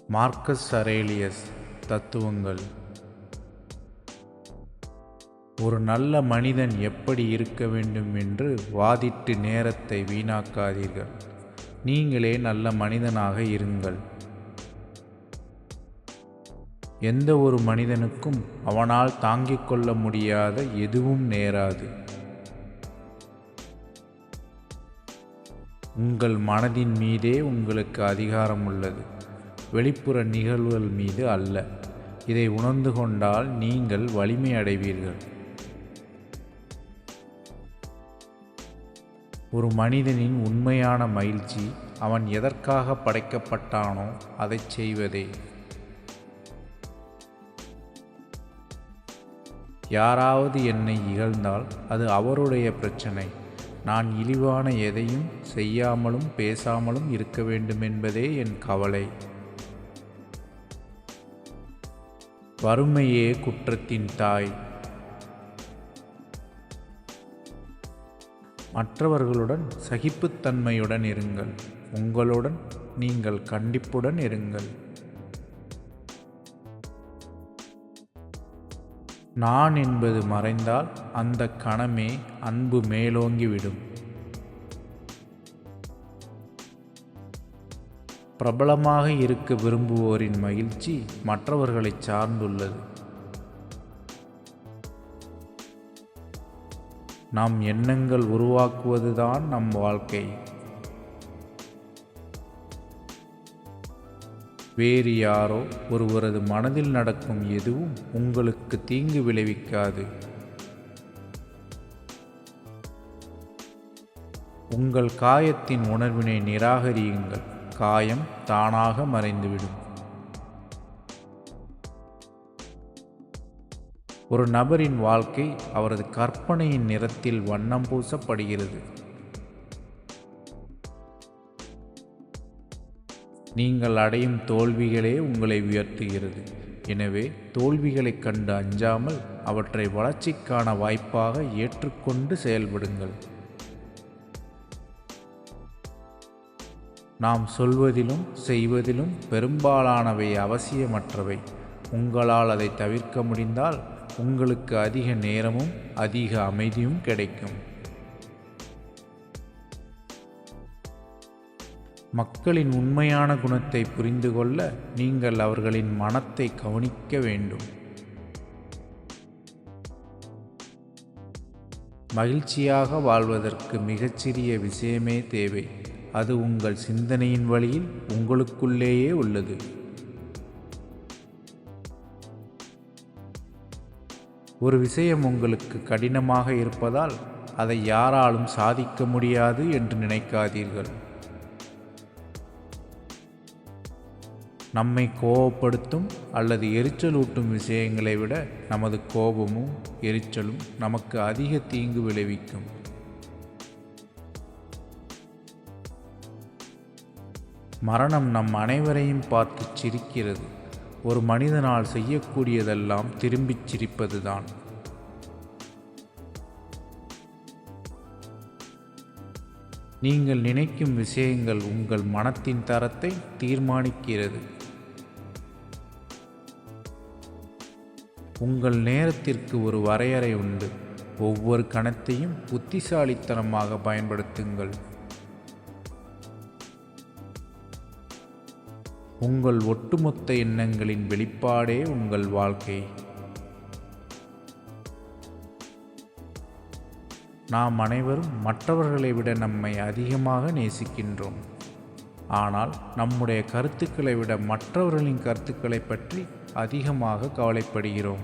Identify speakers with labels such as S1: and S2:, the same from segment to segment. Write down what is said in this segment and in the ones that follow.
S1: Marcus Aurelius தத்துவங்கள். ஒரு நல்ல மனிதன் எப்படி இருக்க வேண்டும் என்று வாதிட்டு நேரத்தை வீணாக்காதீர்கள். நீங்களே நல்ல மனிதனாக இருங்கள். எந்த ஒரு மனிதனுக்கும் அவனால் தாங்கிக் கொள்ள முடியாத எதுவும் நேராது. உங்கள் மனதின் மீதே உங்களுக்கு அதிகாரம் உள்ளது, வெளிப்புற நிகழ்வுகள் மீது அல்ல. இதை உணர்ந்து கொண்டால் நீங்கள் வலிமை அடைவீர்கள். ஒரு மனிதனின் உண்மையான மகிழ்ச்சி அவன் எதற்காக படைக்கப்பட்டானோ அதை செய்வதே. யாராவது என்னை இகழ்ந்தால் அது அவருடைய பிரச்சனை. நான் இழிவான எதையும் செய்யாமலும் பேசாமலும் இருக்க வேண்டுமென்பதே என் கவலை. வறுமையே குற்றத்தின் தாய். மற்றவர்களுடன் சகிப்புத்தன்மையுடன் இருங்கள். உங்களுடன் நீங்கள் கண்டிப்புடன் இருங்கள். நான் என்பது மறைந்தால் அந்த கணமே அன்பு மேலோங்கிவிடும். பிரபலமாக இருக்க விரும்புவோரின் மகிழ்ச்சி மற்றவர்களை சார்ந்துள்ளது. நம் எண்ணங்கள் உருவாக்குவதுதான் நம் வாழ்க்கை. வேறு யாரோ ஒருவரது மனதில் நடக்கும் எதுவும் உங்களுக்கு தீங்கு விளைவிக்காது. உங்கள் காயத்தின் உணர்வினை நிராகரியுங்கள். காயம் தானாக மறைந்துவிடும். ஒரு நபரின் வாழ்க்கை அவரது கற்பனையின் நிறத்தில் வண்ணம் பூசப்படுகிறது. நீங்கள் அடையும் தோல்விகளே உங்களை உயர்த்துகிறது. எனவே தோல்விகளைக் கண்டு அஞ்சாமல் அவற்றை வளர்ச்சிக்கான வாய்ப்பாக ஏற்றுக்கொண்டு செயல்படுங்கள். நாம் சொல்வதிலும் செய்வதிலும் பெரும்பாலானவை அவசியமற்றவை. உங்களால் அதை தவிர்க்க முடிந்தால் உங்களுக்கு அதிக நேரமும் அதிக அமைதியும் கிடைக்கும். மக்களின் உண்மையான குணத்தை புரிந்து கொள்ள நீங்கள் அவர்களின் மனத்தை கவனிக்க வேண்டும். மகிழ்ச்சியாக வாழ்வதற்கு மிகச்சிறிய விஷயமே தேவை. அது உங்கள் சிந்தனையின் வழியில் உங்களுக்குள்ளேயே உள்ளது. ஒரு விஷயம் உங்களுக்கு கடினமாக இருப்பதால் அதை யாராலும் சாதிக்க முடியாது என்று நினைக்காதீர்கள். நம்மை கோபப்படுத்தும் அல்லது எரிச்சலூட்டும் விஷயங்களை விட நமது கோபமும் எரிச்சலும் நமக்கு அதிக தீங்கு விளைவிக்கும். மரணம் நம் அனைவரையும் பார்த்து சிரிக்கிறது. ஒரு மனிதனால் செய்யக்கூடியதெல்லாம் திரும்பிச் சிரிப்பதுதான். நீங்கள் நினைக்கும் விஷயங்கள் உங்கள் மனத்தின் தரத்தை தீர்மானிக்கிறது. உங்கள் நேரத்திற்கு ஒரு வரையறை உண்டு. ஒவ்வொரு கணத்தையும் புத்திசாலித்தனமாக பயன்படுத்துங்கள். உங்கள் ஒட்டுமொத்த எண்ணங்களின் வெளிப்பாடே உங்கள் வாழ்க்கை. நாம் அனைவரும் மற்றவர்களை விட நம்மை அதிகமாக நேசிக்கின்றோம். ஆனால் நம்முடைய கருத்துக்களை விட மற்றவர்களின் கருத்துக்களை பற்றி அதிகமாக கவலைப்படுகிறோம்.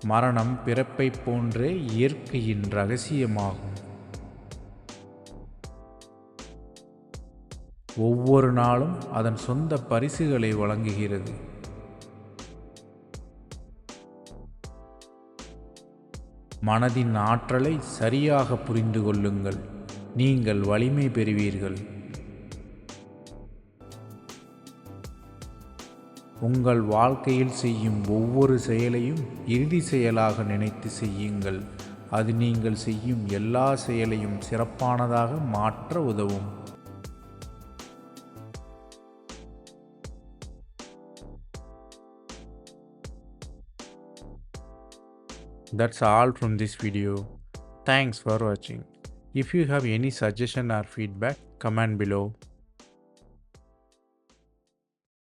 S1: மரணம் பிறப்பை போன்றே இயற்கையின் இரகசியமாகும். ஒவ்வொரு நாளும் அதன் சொந்த பரிசுகளை வழங்குகிறது. மனதின் ஆற்றலை சரியாக புரிந்து கொள்ளுங்கள். நீங்கள் வலிமை பெறுவீர்கள். உங்கள் வாழ்க்கையில் செய்யும் ஒவ்வொரு செயலையும் இறுதி செயலாக நினைத்து செய்யுங்கள். அது நீங்கள் செய்யும் எல்லா செயலையும் சிறப்பானதாக மாற்ற உதவும். That's all from this video. Thanks for watching. If you have any suggestion or feedback, comment below.